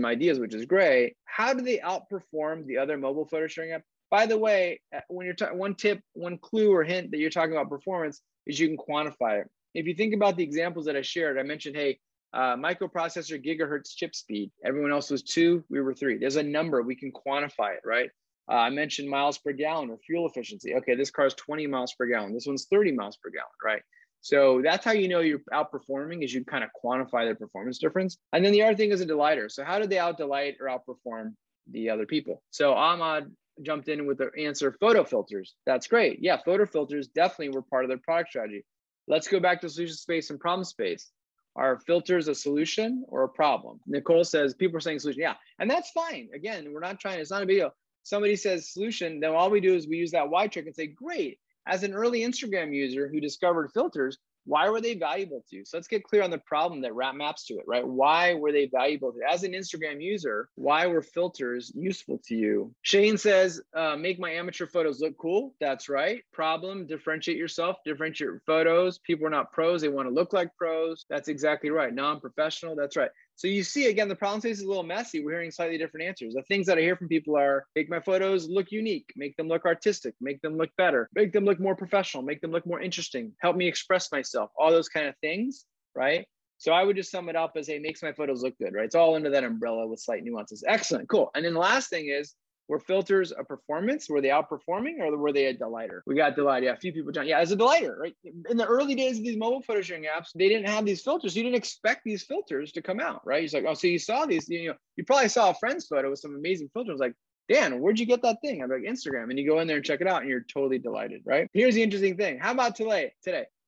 S3: ideas, which is great. How do they outperform the other mobile photo sharing app? By the way, when you're one tip, one clue or hint that you're talking about performance is you can quantify it. If you think about the examples that I shared, I mentioned, hey, microprocessor gigahertz chip speed. Everyone else was 2, we were 3. There's a number, we can quantify it, right? I mentioned miles per gallon or fuel efficiency. Okay, this car is 20 miles per gallon. This one's 30 miles per gallon, right? So that's how you know you're outperforming, is you kind of quantify the performance difference. And then the other thing is a delighter. So how did they out-delight or outperform the other people? So Ahmad jumped in with the answer, photo filters. That's great. Yeah, photo filters definitely were part of their product strategy. Let's go back to solution space and problem space. Are filters a solution or a problem? Nicole says, people are saying solution. Yeah, and that's fine. Again, we're not trying, it's not a big deal. Somebody says solution, then all we do is we use that why trick and say, great, as an early Instagram user who discovered filters, why were they valuable to you? So let's get clear on the problem that maps to it, right? Why were they valuable to you? As an Instagram user, why were filters useful to you? Shane says, make my amateur photos look cool. That's right. Problem, differentiate yourself, differentiate your photos. People are not pros. They want to look like pros. That's exactly right. Non-professional. That's right. So you see, again, the problem space is a little messy. We're hearing slightly different answers. The things that I hear from people are make my photos look unique, make them look artistic, make them look better, make them look more professional, make them look more interesting, help me express myself, all those kind of things, right? So I would just sum it up as, hey, makes my photos look good, right? It's all under that umbrella with slight nuances. Excellent, cool. And then the last thing is, were filters a performance? Were they outperforming or were they a delighter? We got delight. Yeah, a few people, John. Yeah, as a delighter, right? In the early days of these mobile photo sharing apps, they didn't have these filters. You didn't expect these filters to come out, right? It's like, oh, so you saw these, you probably saw a friend's photo with some amazing filters. Like, Dan, where'd you get that thing? I'm like, Instagram. And you go in there and check it out and you're totally delighted, right? Here's the interesting thing. How about today?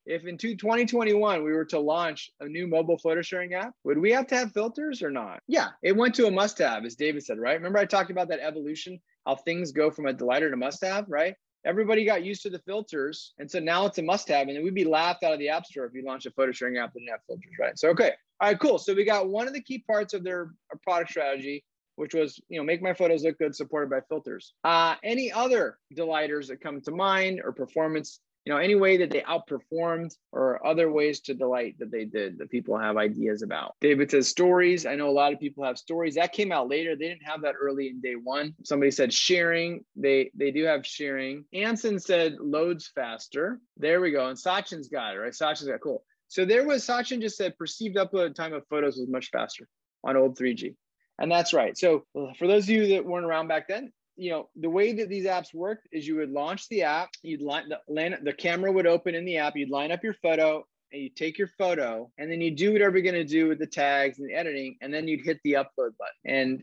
S3: If in 2021 we were to launch a new mobile photo sharing app, would we have to have filters or not? Yeah, it went to a must-have, as David said, right? Remember I talked about that evolution, how things go from a delighter to must-have, right? Everybody got used to the filters, and so now it's a must-have, and we'd be laughed out of the App Store if you launched a photo sharing app that didn't have filters, right? So, okay, all right, cool. So we got one of the key parts of their product strategy, which was, make my photos look good, supported by filters. Any other delighters that come to mind or performance? Any way that they outperformed or other ways to delight that they did that people have ideas about. David says stories. I know a lot of people have stories. That came out later. They didn't have that early in day one. Somebody said sharing. They do have sharing. Anson said loads faster. There we go. And Sachin's got it, right? Sachin's got it. Cool. So Sachin just said perceived upload time of photos was much faster on old 3G. And that's right. So for those of you that weren't around back then, the way that these apps worked is you would launch the app, you'd the camera would open in the app, you'd line up your photo, and you take your photo, and then you do whatever you're going to do with the tags and the editing, and then you'd hit the upload button. And,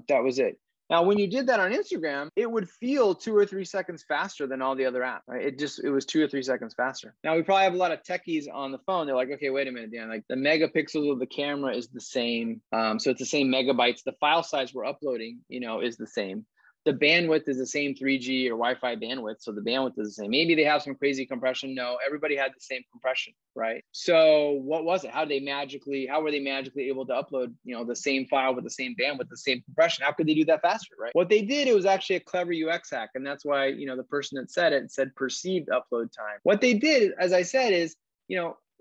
S3: that was it. Now, when you did that on Instagram, it would feel 2 or 3 seconds faster than all the other apps, right? It was 2 or 3 seconds faster. Now, we probably have a lot of techies on the phone. They're like, okay, wait a minute, Dan, like the megapixels of the camera is the same. So it's the same megabytes. The file size we're uploading, is the same. The bandwidth is the same 3G or Wi-Fi bandwidth, so the bandwidth is the same. Maybe they have some crazy compression. No, everybody had the same compression, right? So what was it? How were they magically able to upload, the same file with the same bandwidth, the same compression? How could they do that faster, right? What they did, it was actually a clever UX hack, and that's why, the person that said it said perceived upload time. What they did, as I said, is,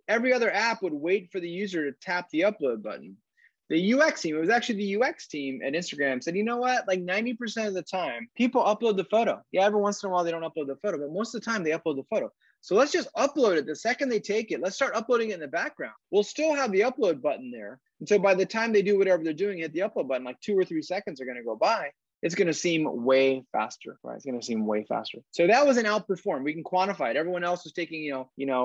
S3: every other app would wait for the user to tap the upload button. The UX team, it was actually the UX team at Instagram said, you know what, like 90% of the time, people upload the photo. Yeah, every once in a while they don't upload the photo, but most of the time they upload the photo. So let's just upload it the second they take it. Let's start uploading it in the background. We'll still have the upload button there. And so by the time they do whatever they're doing, hit the upload button, like 2 or 3 seconds are going to go by. It's going to seem way faster, right? It's going to seem way faster. So that was an outperform. We can quantify it. Everyone else was taking,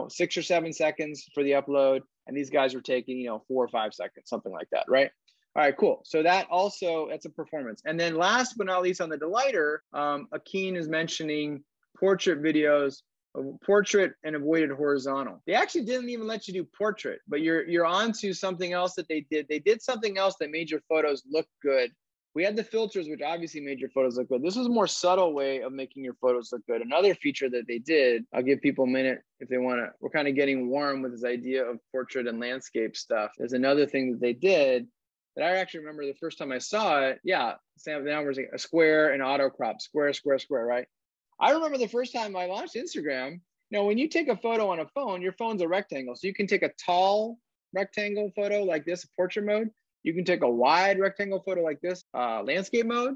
S3: 6 or 7 seconds for the upload. And these guys were taking, 4 or 5 seconds, something like that, right? All right, cool. So that's a performance. And then last but not least on the delighter, Akeen is mentioning portrait videos, portrait and avoided horizontal. They actually didn't even let you do portrait, but you're on to something else that they did. They did something else that made your photos look good. We had the filters, which obviously made your photos look good. This was a more subtle way of making your photos look good. Another feature that they did, I'll give people a minute if they want to, we're kind of getting warm with this idea of portrait and landscape stuff. There's another thing that they did that I actually remember the first time I saw it. Yeah, now we're like a square and auto crop, square, right? I remember the first time I launched Instagram, when you take a photo on a phone, your phone's a rectangle. So you can take a tall rectangle photo like this, portrait mode. You can take a wide rectangle photo like this, landscape mode,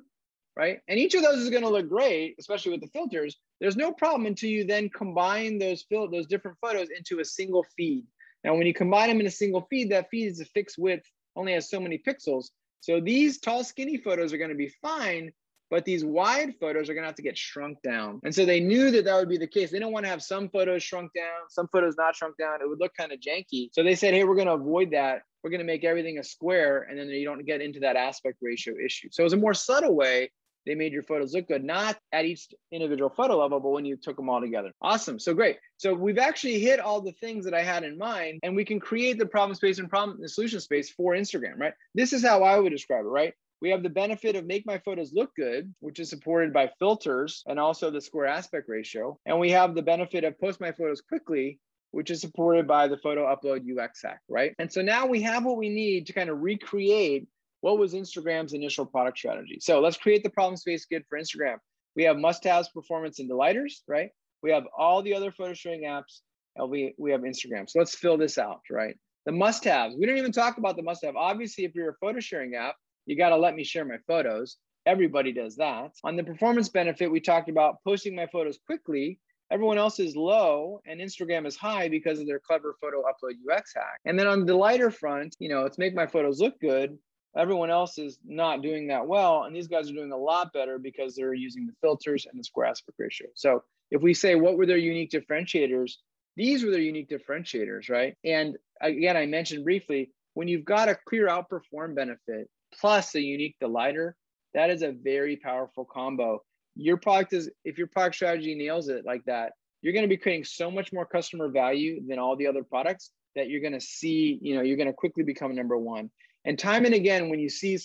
S3: right? And each of those is going to look great, especially with the filters. There's no problem until you then combine those different photos into a single feed. Now, when you combine them in a single feed, that feed is a fixed width, only has so many pixels. So these tall, skinny photos are going to be fine, but these wide photos are going to have to get shrunk down. And so they knew that would be the case. They don't want to have some photos shrunk down, some photos not shrunk down. It would look kind of janky. So they said, hey, we're going to avoid that. We're going to make everything a square, and then you don't get into that aspect ratio issue. So it was a more subtle way they made your photos look good, not at each individual photo level, but when you took them all together. Awesome. So great. So we've actually hit all the things that I had in mind, and we can create the problem space and the solution space for Instagram, right? This is how I would describe it, right? We have the benefit of make my photos look good, which is supported by filters and also the square aspect ratio. And we have the benefit of post my photos quickly, which is supported by the photo upload UX hack, right? And so now we have what we need to kind of recreate what was Instagram's initial product strategy. So let's create the problem space grid for Instagram. We have must-haves, performance, and delighters, right? We have all the other photo sharing apps, and we have Instagram. So let's fill this out, right? The must-haves. We don't even talk about the must-have. Obviously, if you're a photo sharing app, you got to let me share my photos. Everybody does that. On the performance benefit, we talked about posting my photos quickly. Everyone else is low and Instagram is high because of their clever photo upload UX hack. And then on the lighter front, it's make my photos look good. Everyone else is not doing that well. And these guys are doing a lot better because they're using the filters and the square aspect ratio. So if we say what were their unique differentiators, these were their unique differentiators, right? And again, I mentioned briefly, when you've got a clear outperform benefit plus a unique delighter, that is a very powerful combo. Your product is, if your product strategy nails it like that, you're going to be creating so much more customer value than all the other products that you're going to see, you're going to quickly become number one. And time and again, when you see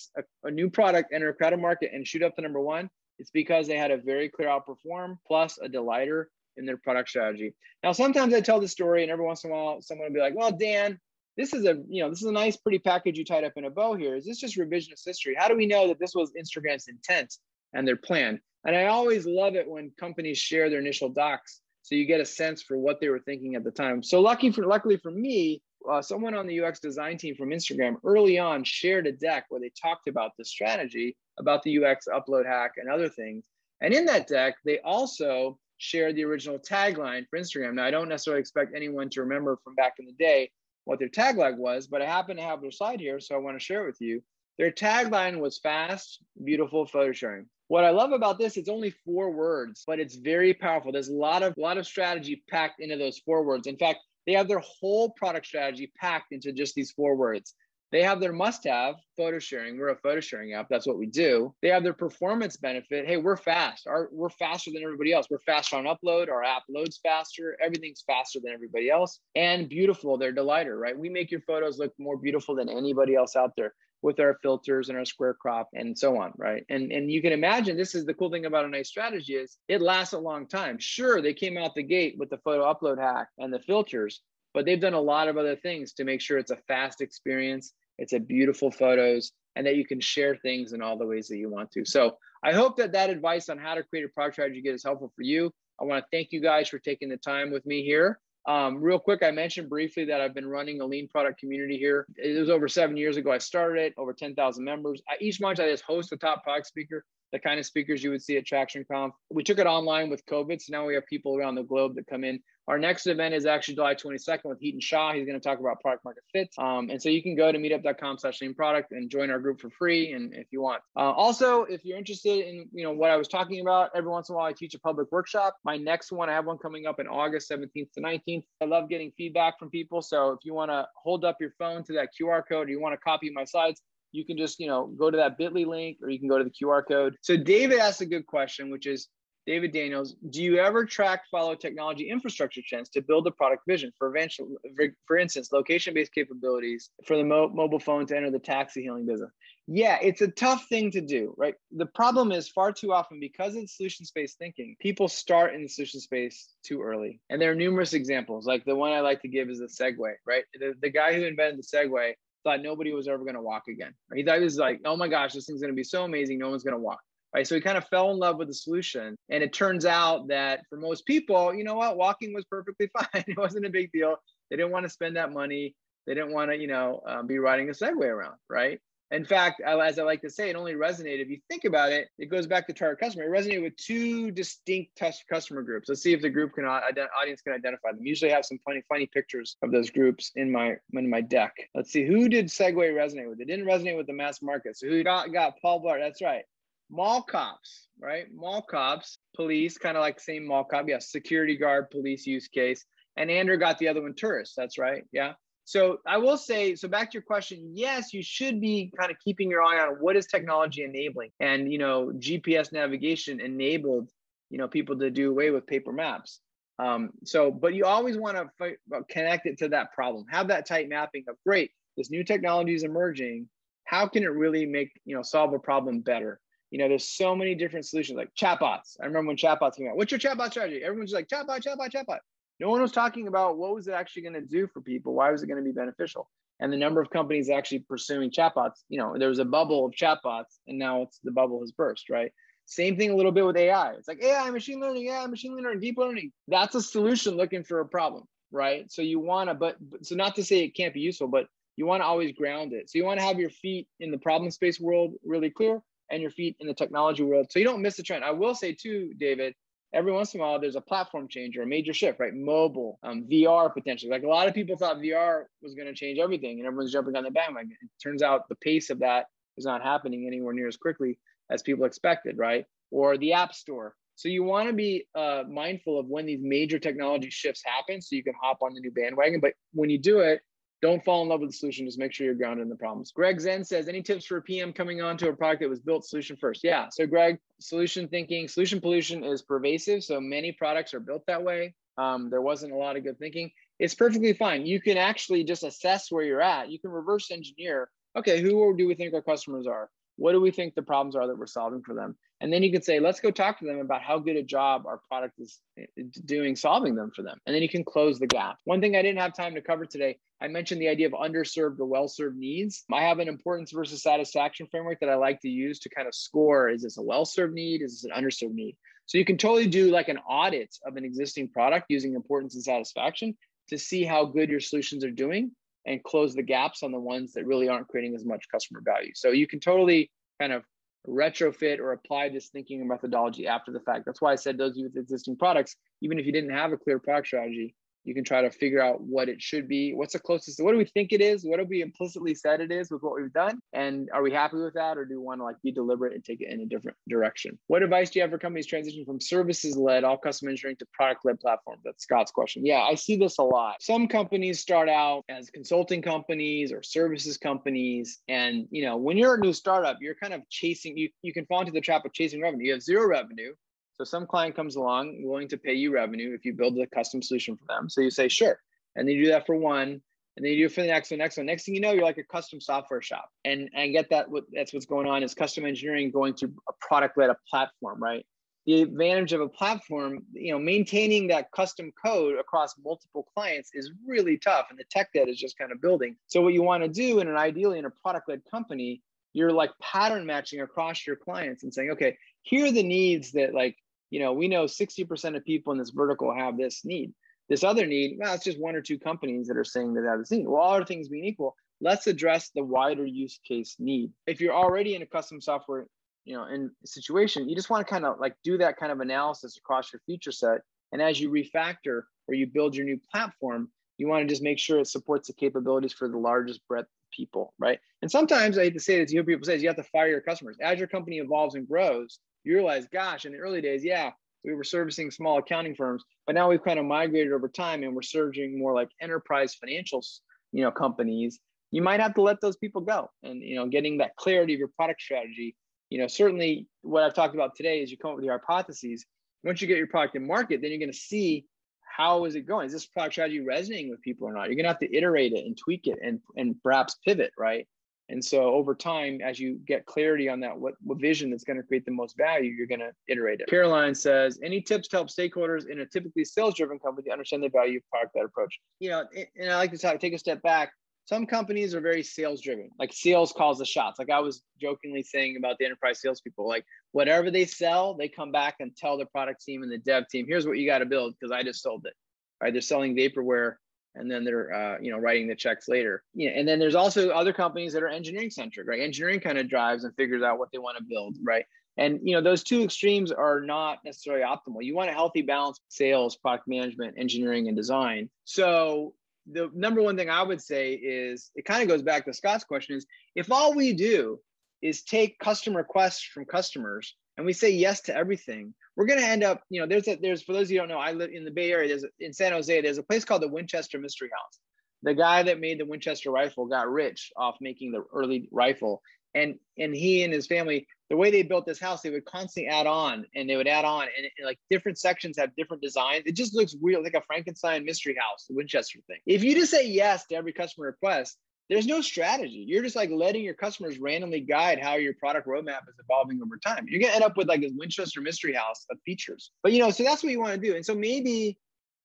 S3: a new product enter a crowded market and shoot up to number one, it's because they had a very clear outperform plus a delighter in their product strategy. Now, sometimes I tell the story and every once in a while, someone will be like, well, Dan, this is a nice, pretty package you tied up in a bow here. Is this just revisionist history? How do we know that this was Instagram's intent and their plan? And I always love it when companies share their initial docs, so you get a sense for what they were thinking at the time. So luckily for me, someone on the UX design team from Instagram early on shared a deck where they talked about the strategy, about the UX upload hack and other things. And in that deck, they also shared the original tagline for Instagram. Now, I don't necessarily expect anyone to remember from back in the day what their tagline was, but I happen to have their slide here, so I want to share it with you. Their tagline was fast, beautiful photo sharing. What I love about this, it's only 4 words, but it's very powerful. There's a lot of strategy packed into those 4 words. In fact, they have their whole product strategy packed into just these 4 words. They have their must-have, photo sharing. We're a photo sharing app. That's what we do. They have their performance benefit. Hey, we're fast. We're faster than everybody else. We're faster on upload. Our app loads faster. Everything's faster than everybody else. And beautiful, they're delighter, right? We make your photos look more beautiful than anybody else out there with our filters and our square crop and so on, right? And you can imagine, this is the cool thing about a nice strategy is it lasts a long time. Sure, they came out the gate with the photo upload hack and the filters, but they've done a lot of other things to make sure it's a fast experience. It's a beautiful photos and that you can share things in all the ways that you want to. So I hope that advice on how to create a product strategy is helpful for you. I want to thank you guys for taking the time with me here. Real quick, I mentioned briefly that I've been running a lean product community here. It was over 7 years ago. I started it, over 10,000 members. Each month I just host a top product speaker, the kind of speakers you would see at Traction Conf. We took it online with COVID, so now we have people around the globe that come in. Our next event is actually July 22nd with Heaton Shaw. He's going to talk about product market fit. And so you can go to meetup.com/leanproduct and join our group for free and if you want. Also, if you're interested in what I was talking about, every once in a while I teach a public workshop. My next one, I have one coming up in August 17th to 19th. I love getting feedback from people. So if you want to hold up your phone to that QR code or you want to copy my slides, you can just go to that bit.ly link or you can go to the QR code. So David asked a good question, which is, David Daniels, do you ever follow technology infrastructure trends to build a product vision for instance, location-based capabilities for the mobile phone to enter the taxi hailing business? Yeah, it's a tough thing to do, right? The problem is far too often because it's solution-based thinking, people start in the solution space too early. And there are numerous examples. Like the one I like to give is the Segway, right? The guy who invented the Segway thought nobody was ever going to walk again. Right? He thought it was like, oh my gosh, this thing's going to be so amazing, no one's going to walk. Right, so he kind of fell in love with the solution. And it turns out that for most people, you know what, walking was perfectly fine. It wasn't a big deal. They didn't want to spend that money. They didn't want to, be riding a Segway around, right? In fact, as I like to say, it only resonated. If you think about it, it goes back to target customer. It resonated with 2 distinct customer groups. Let's see if the group audience can identify them. Usually I have some funny pictures of those groups in my deck. Let's see, who did Segway resonate with? It didn't resonate with the mass market. So who got Paul Blart? That's right. Mall cops, right? Mall cops, police, kind of like the same mall cop. Yeah, security guard, police use case. And Andrew got the other one, tourists. That's right. Yeah. So I will say, so back to your question, yes, you should be kind of keeping your eye on what is technology enabling. And, GPS navigation enabled, people to do away with paper maps. But you always want to connect it to that problem. Have that tight mapping of, great, this new technology is emerging. How can it really solve a problem better? There's so many different solutions like chatbots. I remember when chatbots came out. What's your chatbot strategy? Everyone's like, chatbot. No one was talking about what was it actually going to do for people? Why was it going to be beneficial? And the number of companies actually pursuing chatbots, there was a bubble of chatbots and now the bubble has burst, right? Same thing a little bit with AI. It's like AI, machine learning, deep learning. That's a solution looking for a problem. right? So you want to, so not to say it can't be useful, but you want to always ground it. So you want to have your feet in the problem space world really clear and your feet in the technology world, so you don't miss the trend. I will say too, David, every once in a while, there's a platform change or a major shift, right? Mobile, VR potentially. Like a lot of people thought VR was going to change everything and everyone's jumping on the bandwagon. It turns out the pace of that is not happening anywhere near as quickly as people expected, right? Or the App Store. So you want to be mindful of when these major technology shifts happen so you can hop on the new bandwagon. But when you do it, don't fall in love with the solution. Just make sure you're grounded in the problems. Greg Zen says, any tips for a PM coming on to a product that was built solution first? Yeah. So Greg, solution thinking, solution pollution is pervasive. So many products are built that way. There wasn't a lot of good thinking. It's perfectly fine. You can actually just assess where you're at. You can reverse engineer. Okay, who do we think our customers are? What do we think the problems are that we're solving for them? And then you can say, let's go talk to them about how good a job our product is doing solving them for them. And then you can close the gap. One thing I didn't have time to cover today, I mentioned the idea of underserved or well-served needs. I have an importance versus satisfaction framework that I like to use to kind of score, is this a well-served need? Is this an underserved need? So you can totally do like an audit of an existing product using importance and satisfaction to see how good your solutions are doing and close the gaps on the ones that really aren't creating as much customer value. So you can totally kind of retrofit or apply this thinking and methodology after the fact. That's why I said those of you with existing products, even if you didn't have a clear product strategy, you can try to figure out what it should be. What's the closest? What do we think it is? What have we implicitly said it is with what we've done? And are we happy with that? Or do we want to like be deliberate and take it in a different direction? What advice do you have for companies transitioning from services-led, all custom engineering to product-led platforms? That's Scott's question. Yeah, I see this a lot. Some companies start out as consulting companies or services companies. And when you're a new startup, you're kind of chasing, you can fall into the trap of chasing revenue. You have zero revenue. So some client comes along willing to pay you revenue if you build a custom solution for them. So you say, sure. And then you do that for one, and then you do it for the next one. Next thing you know, you're like a custom software shop. And I get that. That's what's going on is custom engineering going to a product-led a platform, right? The advantage of a platform, maintaining that custom code across multiple clients is really tough. And the tech debt is just kind of building. So what you want to do ideally in a product-led company, you're like pattern matching across your clients and saying, okay, here are the needs that we know 60% of people in this vertical have this need. This other need, well, it's just one or two companies that are saying that they have this need. Well, all other things being equal, let's address the wider use case need. If you're already in a custom software, in a situation, you just want to kind of like do that kind of analysis across your feature set. And as you refactor or you build your new platform, you want to just make sure it supports the capabilities for the largest breadth of people, right? And sometimes I hate to say this, you hear people say you have to fire your customers. As your company evolves and grows, you realize, gosh, in the early days, yeah, we were servicing small accounting firms, but now we've kind of migrated over time and we're serving more like enterprise financials, companies. You might have to let those people go. And, getting that clarity of your product strategy, certainly what I've talked about today is you come up with your hypotheses. Once you get your product in market, then you're going to see how is it going? Is this product strategy resonating with people or not? You're going to have to iterate it and tweak it and perhaps pivot, right? And so over time, as you get clarity on that, what vision that's going to create the most value, you're going to iterate it. Caroline says, any tips to help stakeholders in a typically sales-driven company understand the value of product-led approach? And I like to take a step back. Some companies are very sales-driven, like sales calls the shots. Like I was jokingly saying about the enterprise salespeople, like whatever they sell, they come back and tell the product team and the dev team, here's what you got to build because I just sold it, right? They're selling vaporware. And then they're, writing the checks later. And then there's also other companies that are engineering centric, right? Engineering kind of drives and figures out what they want to build, right? And, those two extremes are not necessarily optimal. You want a healthy balance, sales, product management, engineering, and design. So the number one thing I would say is, it kind of goes back to Scott's question is, if all we do is take custom requests from customers and we say yes to everything, we're going to end up, there's for those of you who don't know, I live in the Bay Area, in San Jose, there's a place called the Winchester Mystery House. The guy that made the Winchester rifle got rich off making the early rifle. And he and his family, the way they built this house, they would constantly add on and like different sections have different designs. It just looks weird, like a Frankenstein mystery house, the Winchester thing. If you just say yes to every customer request, there's no strategy. You're just like letting your customers randomly guide how your product roadmap is evolving over time. You're going to end up with like this Winchester mystery house of features. But, so that's what you want to do. And so maybe,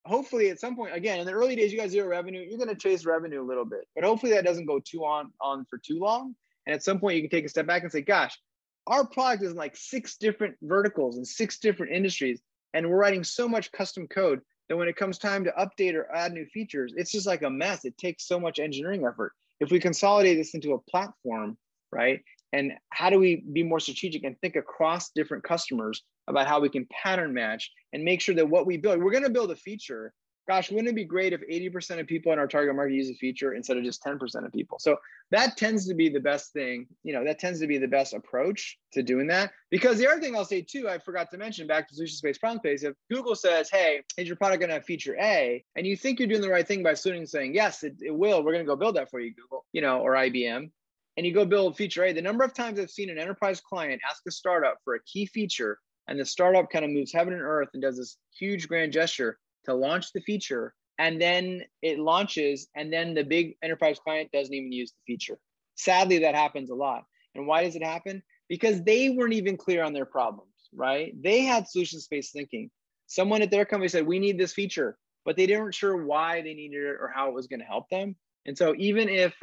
S3: hopefully at some point, again, in the early days, you got zero revenue, you're going to chase revenue a little bit. But hopefully that doesn't go too on for too long. And at some point you can take a step back and say, gosh, our product is in like 6 different verticals and 6 different industries. And we're writing so much custom code. then when it comes time to update or add new features, it's just like a mess. It takes so much engineering effort. If we consolidate this into a platform, right? And how do we be more strategic and think across different customers about how we can pattern match and make sure that what we build, we're going to build a feature. Gosh, wouldn't it be great if 80% of people in our target market use a feature instead of just 10% of people? So that tends to be the best thing, that tends to be the best approach to doing that. Because the other thing I'll say too, I forgot to mention back to solution-based problem space, if Google says, hey, is your product going to have feature A? And you think you're doing the right thing by saying, yes, it will. We're going to go build that for you, Google, or IBM. And you go build feature A. The number of times I've seen an enterprise client ask a startup for a key feature, and the startup kind of moves heaven and earth and does this huge grand gesture to launch the feature, and then it launches, and then the big enterprise client doesn't even use the feature. Sadly, that happens a lot. And why does it happen? Because they weren't even clear on their problems, right? They had solution-based thinking. Someone at their company said, we need this feature, but they weren't sure why they needed it or how it was going to help them. And so even if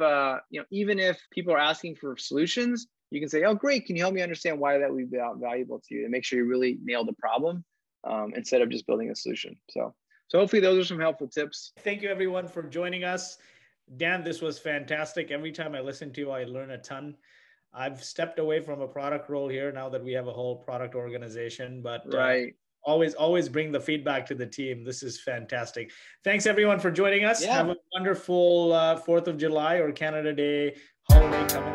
S3: people are asking for solutions, you can say, oh, great, can you help me understand why that would be valuable to you, and make sure you really nail the problem instead of just building a solution. So hopefully those are some helpful tips.
S2: Thank you everyone for joining us. Dan, this was fantastic. Every time I listen to you, I learn a ton. I've stepped away from a product role here now that we have a whole product organization, but
S3: right.
S2: Always bring the feedback to the team. This is fantastic. Thanks everyone for joining us.
S3: Yeah.
S2: Have a wonderful 4th of July or Canada Day holiday coming